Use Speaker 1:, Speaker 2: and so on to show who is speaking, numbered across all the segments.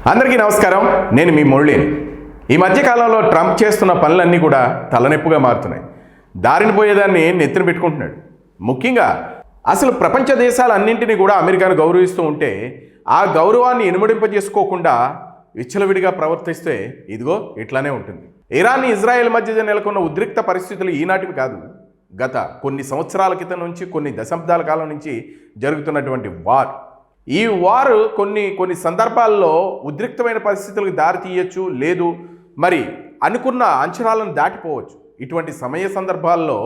Speaker 1: అందరికీ నమస్కారం. నేను మీ మురళిని. ఈ మధ్యకాలంలో ట్రంప్ చేస్తున్న పనులన్నీ కూడా తలనొప్పుగా మారుతున్నాయి. దారిని పోయేదాన్ని నెత్తిన పెట్టుకుంటున్నాడు. ముఖ్యంగా అసలు ప్రపంచ దేశాలన్నింటినీ కూడా అమెరికాను గౌరవిస్తూ ఉంటే ఆ గౌరవాన్ని ఇనుమడింపజేసుకోకుండా విచ్చలవిడిగా ప్రవర్తిస్తే ఇదిగో ఇట్లానే ఉంటుంది. ఇరాన్ ఇజ్రాయెల్ మధ్య నెలకొన్న ఉద్రిక్త పరిస్థితులు ఈనాటివి కాదు. గత కొన్ని సంవత్సరాల క్రితం నుంచి కొన్ని దశాబ్దాల కాలం నుంచి జరుగుతున్నటువంటి వార్. ఈ వార్ కొన్ని సందర్భాల్లో ఉద్రిక్తమైన పరిస్థితులకు దారి తీయచ్చు, లేదు మరి అనుకున్న అంచనాలను దాటిపోవచ్చు. ఇటువంటి సమయ సందర్భాల్లో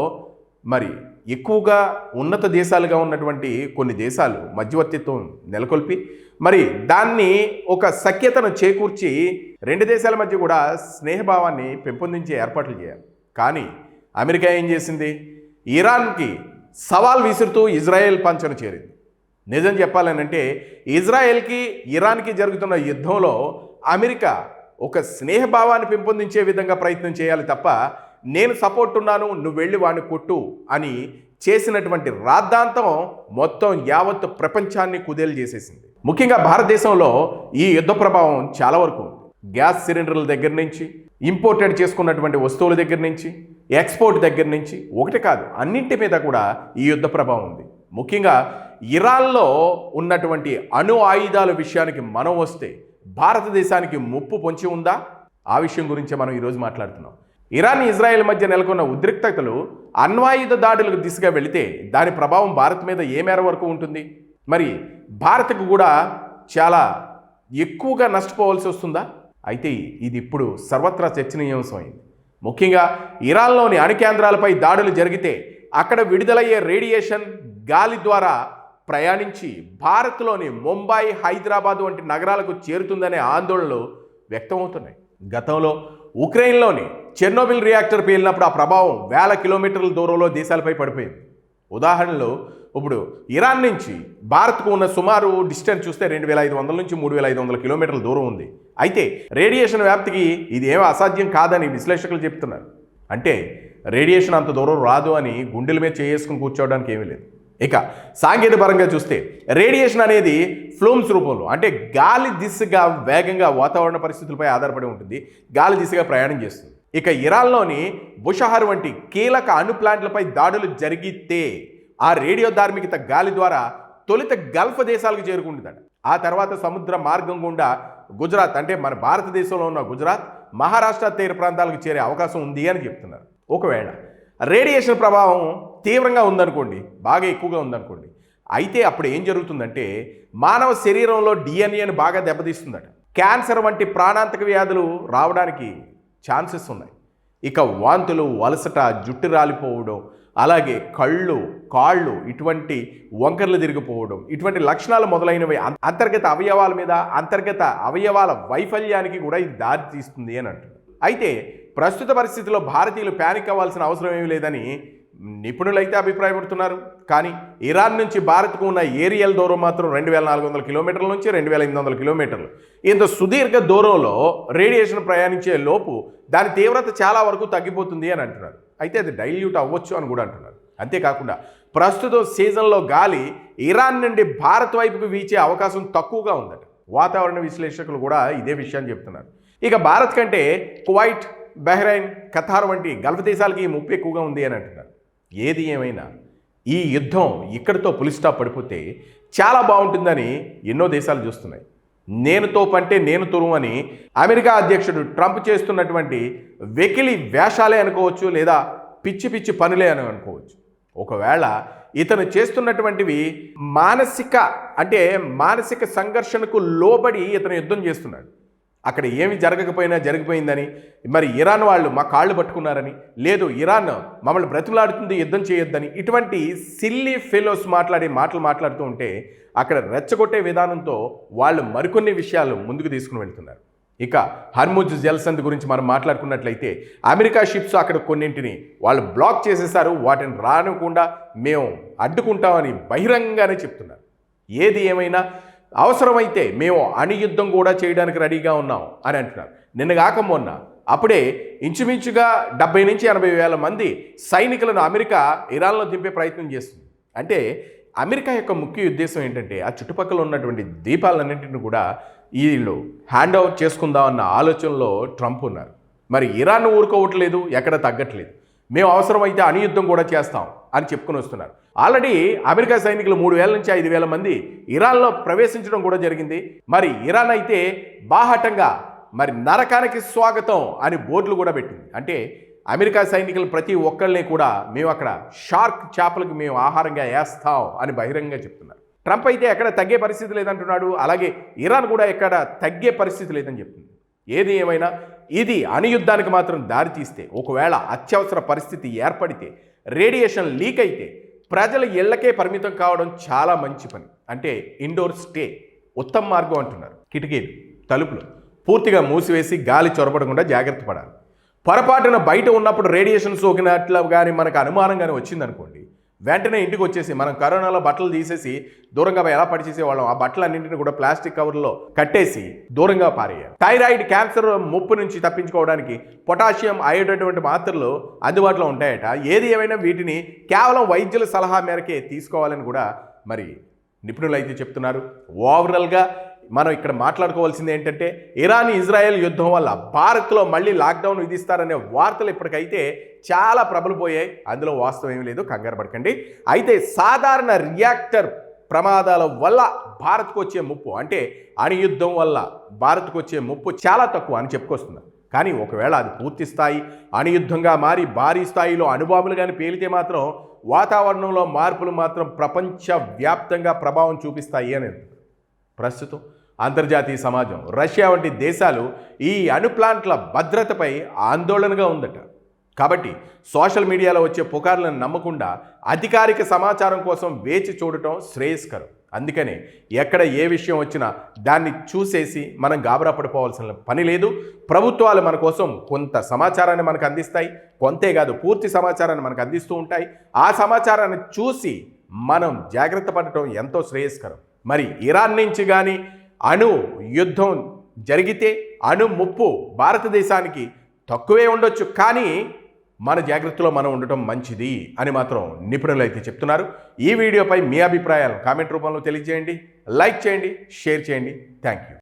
Speaker 1: మరి ఎక్కువగా ఉన్నత దేశాలుగా ఉన్నటువంటి కొన్ని దేశాలు మధ్యవర్తిత్వం నెలకొల్పి మరి దాన్ని ఒక సఖ్యతను చేకూర్చి రెండు దేశాల మధ్య కూడా స్నేహభావాన్ని పెంపొందించే ఏర్పాట్లు చేయాలి. కానీ అమెరికా ఏం చేసింది? ఇరాన్కి సవాల్ విసురుతూ ఇజ్రాయెల్ పంచన చేరింది. నిజం చెప్పాలనంటే ఇజ్రాయెల్కి ఇరాన్కి జరుగుతున్న యుద్ధంలో అమెరికా ఒక స్నేహభావాన్ని పెంపొందించే విధంగా ప్రయత్నం చేయాలి తప్ప నేను సపోర్ట్ ఉన్నాను, నువ్వు వెళ్ళి వాడిని కొట్టు అని చేసినటువంటి రాద్ధాంతం మొత్తం యావత్ ప్రపంచాన్ని కుదేలు చేసేసింది. ముఖ్యంగా భారతదేశంలో ఈ యుద్ధ ప్రభావం చాలా వరకు ఉంది. గ్యాస్ సిలిండర్ల దగ్గర నుంచి, ఇంపోర్టెడ్ చేసుకున్నటువంటి వస్తువుల దగ్గర నుంచి, ఎక్స్పోర్ట్ దగ్గర నుంచి, ఒకటి కాదు అన్నింటి మీద కూడా ఈ యుద్ధ ప్రభావం ఉంది. ముఖ్యంగా ఇరాన్లో ఉన్నటువంటి అణు ఆయుధాల విషయానికి మనం వస్తే భారతదేశానికి ముప్పు పొంచి ఉందా? ఆ విషయం గురించే మనం ఈరోజు మాట్లాడుతున్నాం. ఇరాన్ ఇజ్రాయెల్ మధ్య నెలకొన్న ఉద్రిక్తతలు అణ్వాయుధ దాడులకు దిశగా వెళితే దాని ప్రభావం భారత్ మీద ఏ మేర వరకు ఉంటుంది? మరి భారత్కు కూడా చాలా ఎక్కువగా నష్టపోవాల్సి వస్తుందా? అయితే ఇది ఇప్పుడు సర్వత్రా చర్చనీయాంశమైంది. ముఖ్యంగా ఇరాన్లోని అణు కేంద్రాలపై దాడులు జరిగితే అక్కడ విడుదలయ్యే రేడియేషన్ గాలి ద్వారా ప్రయాణించి భారత్లోని ముంబై, హైదరాబాద్ వంటి నగరాలకు చేరుతుందనే ఆందోళనలు వ్యక్తమవుతున్నాయి. గతంలో ఉక్రెయిన్లోని చెర్నోబిల్ రియాక్టర్ పేలినప్పుడు ఆ ప్రభావం వేల కిలోమీటర్ల దూరంలో దేశాలపై పడిపోయింది. ఉదాహరణలో ఇప్పుడు ఇరాన్ నుంచి భారత్కు ఉన్న సుమారు డిస్టెన్స్ చూస్తే 2500 నుంచి 3500 కిలోమీటర్ల దూరం ఉంది. అయితే రేడియేషన్ వ్యాప్తికి ఇది ఏమీ అసాధ్యం కాదని విశ్లేషకులు చెప్తున్నారు. అంటే రేడియేషన్ అంత దూరం రాదు అని గుండెల మీద చేసుకుని కూర్చోవడానికి ఏమీ లేదు. ఇక సాంకేతిక పరంగా చూస్తే రేడియేషన్ అనేది ఫ్లూమ్స్ రూపంలో, అంటే గాలి దిశగా వేగంగా వాతావరణ పరిస్థితులపై ఆధారపడి ఉంటుంది, గాలి దిశగా ప్రయాణం చేస్తుంది. ఇక ఇరాన్లోని బుషహర్ వంటి కీలక అణు ప్లాంట్లపై దాడులు జరిగితే ఆ రేడియో ధార్మికత గాలి ద్వారా తొలుత గల్ఫ్ దేశాలకు చేరుకుంటుందట. ఆ తర్వాత సముద్ర మార్గం గుండా గుజరాత్, అంటే మన భారతదేశంలో ఉన్న గుజరాత్, మహారాష్ట్ర తీర ప్రాంతాలకు చేరే అవకాశం ఉంది అని చెప్తున్నారు. ఒకవేళ రేడియేషన్ ప్రభావం తీవ్రంగా ఉందనుకోండి, బాగా ఎక్కువగా ఉందనుకోండి, అయితే అప్పుడు ఏం జరుగుతుందంటే మానవ శరీరంలో డిఎన్ఏను బాగా దెబ్బతీస్తుందట. క్యాన్సర్ వంటి ప్రాణాంతక వ్యాధులు రావడానికి ఛాన్సెస్ ఉన్నాయి. ఇక వాంతులు, అలసట, జుట్టు రాలిపోవడం, అలాగే కళ్ళు, కాళ్ళు ఇటువంటి వంకర్లు తిరిగిపోవడం, ఇటువంటి లక్షణాలు మొదలైనవి అంతర్గత అవయవాల మీద, అంతర్గత అవయవాల వైఫల్యానికి కూడా ఇది దారి తీస్తుంది అని అంటారు. అయితే ప్రస్తుత పరిస్థితుల్లో భారతీయులు ప్యానిక్ అవ్వాల్సిన అవసరం ఏమీ లేదని నిపుణులైతే అభిప్రాయపడుతున్నారు. కానీ ఇరాన్ నుంచి భారత్కు ఉన్న ఏరియల్ దూరం మాత్రం 2400 కిలోమీటర్ల నుంచి 2800 కిలోమీటర్లు. ఇంత సుదీర్ఘ దూరంలో రేడియేషన్ ప్రయాణించే లోపు దాని తీవ్రత చాలా వరకు తగ్గిపోతుంది అని అంటున్నారు. అయితే అది డైల్యూట్ అవ్వచ్చు అని కూడా అంటున్నారు. అంతేకాకుండా ప్రస్తుతం సీజన్లో గాలి ఇరాన్ నుండి భారత్ వైపుకు వీచే అవకాశం తక్కువగా ఉందట. వాతావరణ విశ్లేషకులు కూడా ఇదే విషయాన్ని చెప్తున్నారు. ఇక భారత్ కంటే కువైట్, బహ్రెయిన్, ఖతార్ వంటి గల్ఫ్ దేశాలకి ఈ ముప్పు ఎక్కువగా ఉంది అని అంటున్నారు. ఏది ఏమైనా ఈ యుద్ధం ఇక్కడితో పులి స్టాప్ పడిపోతే చాలా బాగుంటుందని ఎన్నో దేశాలు చూస్తున్నాయి. నేను తోపంటే నేను తురుము అని అమెరికా అధ్యక్షుడు ట్రంప్ చేస్తున్నటువంటి వెకిలి వేషాలే అనుకోవచ్చు, లేదా పిచ్చి పిచ్చి పనులే అని అనుకోవచ్చు. ఒకవేళ ఇతను చేస్తున్నటువంటివి మానసిక సంఘర్షణకు లోబడి ఇతను యుద్ధం చేస్తున్నాడు. అక్కడ ఏమి జరగకపోయినా జరిగిపోయిందని, మరి ఇరాన్ వాళ్ళు మా కాళ్ళు పట్టుకున్నారని, లేదు ఇరాన్ మమ్మల్ని బ్రతిమలాడుతుంది యుద్ధం చేయొద్దని, ఇటువంటి సిల్లీ ఫెలోస్ మాట్లాడుతూ ఉంటే అక్కడ రెచ్చగొట్టే విధానంతో వాళ్ళు మరికొన్ని విషయాలు ముందుకు తీసుకుని వెళ్తున్నారు. ఇక హర్ముజ్ జలసంధి గురించి మనం మాట్లాడుకున్నట్లయితే అమెరికా షిప్స్ అక్కడ కొన్నింటిని వాళ్ళు బ్లాక్ చేసేసారు. వాటిని రానివ్వకుండా మేము అడ్డుకుంటామని బహిరంగంగానే చెప్తున్నారు. ఏది ఏమైనా అవసరమైతే మేము అణుయుద్ధం కూడా చేయడానికి రెడీగా ఉన్నాం అని అంటున్నారు. నిన్నగాక మొన్న అప్పుడే ఇంచుమించుగా 70 నుంచి 80 వేల మంది సైనికులను అమెరికా ఇరాన్లో దింపే ప్రయత్నం చేస్తుంది. అంటే అమెరికా యొక్క ముఖ్య ఉద్దేశం ఏంటంటే ఆ చుట్టుపక్కల ఉన్నటువంటి ద్వీపాలన్నింటిని కూడా వీళ్ళు హ్యాండ్ ఓవర్ చేసుకుందాం అన్న ఆలోచనలో ట్రంప్ ఉన్నారు. మరి ఇరాన్ ఊరుకోవట్లేదు, ఎక్కడ తగ్గట్లేదు. మేము అవసరమైతే అణుయుద్ధం కూడా చేస్తాం అని చెప్పుకొని వస్తున్నారు. ఆల్రెడీ అమెరికా సైనికులు 3,000 నుంచి 5,000 మంది ఇరాన్లో ప్రవేశించడం కూడా జరిగింది. మరి ఇరాన్ అయితే బాహాటంగా మరి నరకానికి స్వాగతం అని బోర్డులు కూడా పెట్టింది. అంటే అమెరికా సైనికులు ప్రతి ఒక్కళ్ళని కూడా మేము అక్కడ షార్క్ చేపలకు మేము ఆహారంగా వేస్తాం అని బహిరంగంగా చెప్తున్నారు. ట్రంప్ అయితే ఎక్కడ తగ్గే పరిస్థితి లేదంటున్నాడు. అలాగే ఇరాన్ కూడా ఎక్కడ తగ్గే పరిస్థితి లేదని చెప్తుంది. ఏది ఏమైనా ఇది అణుయుద్ధానికి మాత్రం దారితీస్తే, ఒకవేళ అత్యవసర పరిస్థితి ఏర్పడితే, రేడియేషన్ లీక్ అయితే ప్రజల ఇళ్లకే పరిమితం కావడం చాలా మంచి పని. అంటే ఇండోర్ స్టే ఉత్తమ మార్గం అంటున్నారు. కిటికీలు, తలుపులు పూర్తిగా మూసివేసి గాలి చొరబడకుండా జాగ్రత్త పడాలి. పొరపాటున బయట ఉన్నప్పుడు రేడియేషన్ సోకినట్లు కానీ మనకు అనుమానం కానీ వచ్చిందనుకోండి, వెంటనే ఇంటికి వచ్చేసి మనం కరోనాలో బట్టలు తీసేసి దూరంగా ఎలా పడిచేసేవాళ్ళం, ఆ బట్టలన్నింటినీ కూడా ప్లాస్టిక్ కవర్లో కట్టేసి దూరంగా పారేయాలి. థైరాయిడ్ క్యాన్సర్ ముప్పు నుంచి తప్పించుకోవడానికి పొటాషియం అయోడైడ్ వంటి మాత్రలు అందుబాటులో ఉంటాయట. ఏది ఏమైనా వీటిని కేవలం వైద్యుల సలహా మేరకే తీసుకోవాలని కూడా మరి నిపుణులు అయితే చెప్తున్నారు. ఓవరాల్గా మనం ఇక్కడ మాట్లాడుకోవాల్సింది ఏంటంటే, ఇరాన్ ఇజ్రాయెల్ యుద్ధం వల్ల భారత్లో మళ్ళీ లాక్డౌన్ విధిస్తారనే వార్తలు ఇప్పటికైతే చాలా ప్రబలిపోయాయి. అందులో వాస్తవం ఏమీ లేదు, కంగారు పడకండి. అయితే సాధారణ రియాక్టర్ ప్రమాదాల వల్ల భారత్కు వచ్చే ముప్పు, అంటే అణుయుద్ధం వల్ల భారత్కు వచ్చే ముప్పు చాలా తక్కువ అని చెప్పుకొస్తున్నారు. కానీ ఒకవేళ అది పూర్తి స్థాయి అణుయుద్ధంగా మారి భారీ స్థాయిలో అణుబాంబులు కానీ పేలితే మాత్రం వాతావరణంలో మార్పులు మాత్రం ప్రపంచవ్యాప్తంగా ప్రభావం చూపిస్తాయి అని ప్రస్తుతం అంతర్జాతీయ సమాజం, రష్యా వంటి దేశాలు ఈ అణు ప్లాంట్ల భద్రతపై ఆందోళనగా ఉందట. కాబట్టి సోషల్ మీడియాలో వచ్చే పుకార్లను నమ్మకుండా అధికారిక సమాచారం కోసం వేచి చూడటం శ్రేయస్కరం. అందుకనే ఎక్కడ ఏ విషయం వచ్చినా దాన్ని చూసేసి మనం గాబరా పడిపోవాల్సిన పని లేదు. ప్రభుత్వాలు మన కోసం కొంత సమాచారాన్ని మనకు అందిస్తాయి, కొంతే కాదు పూర్తి సమాచారాన్ని మనకు అందిస్తూ ఉంటాయి. ఆ సమాచారాన్ని చూసి మనం జాగ్రత్త పడటం ఎంతో శ్రేయస్కరం. మరి ఇరాన్ నుంచి కానీ అణు యుద్ధం జరిగితే అణు ముప్పు భారతదేశానికి తక్కువే ఉండొచ్చు, కానీ మన జాగ్రత్తలో మనం ఉండటం మంచిది అని మాత్రం నిపుణులు అయితే చెప్తున్నారు. ఈ వీడియోపై మీ అభిప్రాయాలను కామెంట్ రూపంలో తెలియజేయండి, లైక్ చేయండి, షేర్ చేయండి. Thank you.